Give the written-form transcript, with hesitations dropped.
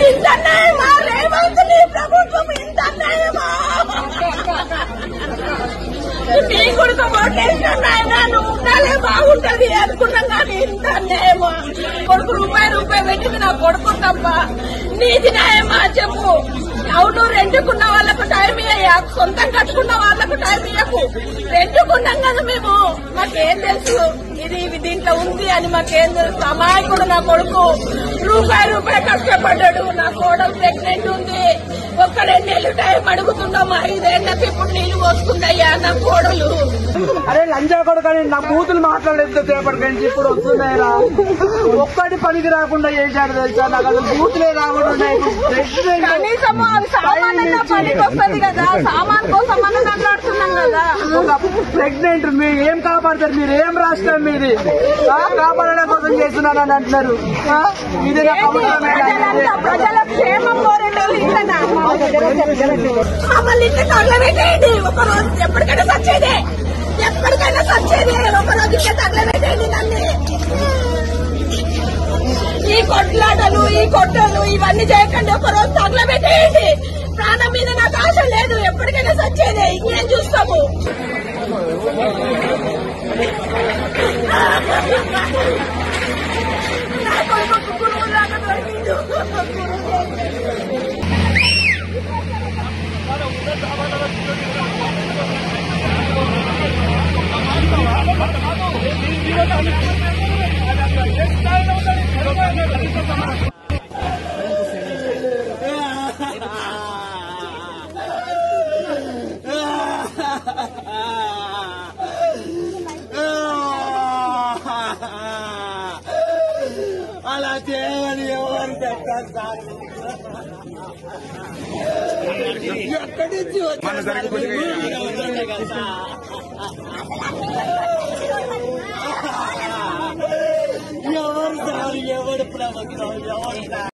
ఇంత అన్యాయమా రేవంత్ నీ ప్రభుత్వం? ఇంత అన్యాయమా? నీ కొడుకు ఓటేసిన ఆయన నువ్వు ఉండాలే బాగుంటది అనుకున్నాం కానీ ఇంత అన్యాయమా? కొడుకు రూపాయి పెట్టింది నా కొడుకు తప్ప నీతి న్యాయమా చెప్పు? అవును, రెండుకున్న వాళ్ళకు టైం ఇయ్య, సొంతం కట్టుకున్న వాళ్ళకు టైం ఇయ్యకు. రెండుకున్నాం కదా మేము, మాకేం తెలుసు ఇది దీంట్లో ఉంది అని మాకేం తెలుసు? అమాయకుడు నా కొడుకు రూపాయి కష్టపడ్డాడు. నా కోడలు ప్రెగ్నెంట్ ఉంది, ఒక్క 2 నెలలు టైం అడుగుతున్నాం. 5 ఏళ్ళకి ఇప్పుడు నీళ్లు పోసుకుంటాయా నా కోడలు? అరే లంజా కొడుకని నా బూతులు మాట్లాడలేదు చేపటికండి ఇప్పుడు వస్తున్నాయిరా. ఒక్కటి పనికి రాకుండా చేశాడు తెలుసా? నాకు అసలు బూతులే రాకుండా కనీసం సామాన్యంగా పనికి వస్తుంది కదా, సామాన్ కోసం మనం మాట్లాడుతున్నాం కదా. ప్రెగ్నెంట్ మీరు ఏం కాపాడతారు? మీరు ఏం రాష్ట్రం మీది? కాపాడడం కోసం చేస్తున్నారని అంటున్నారు. ఇది ప్రజల క్షేమం కోరేటోళ్ళు ఇంతనా? మమ్మల్ని ఇంత తగలబెట్టేయండి. ఒకరోజు ఎప్పటికైనా సచ్చేదే, ఎప్పటికైనా సచ్చేదే. ఒకరోజు ఇంత తగలబెట్టేయండి నన్ను. ఈ కొట్లాటలు, ఈ కొట్టలు ఇవన్నీ చేయకండి. ఒకరోజు తగలబెట్టేయండి. ప్రాణం మీద నాకు ఆశ లేదు, ఎప్పటికైనా సచ్చేదే. ఇంకేం చూస్తాము? నా కొడుకు గురువు లాగా దొరికిండు. అలా చేయమని ఎవరు చెప్తారు సార్? ఎక్కడి నుంచి ఎవరు సార్? ఎవరు ప్రభుత్వం? ఎవరు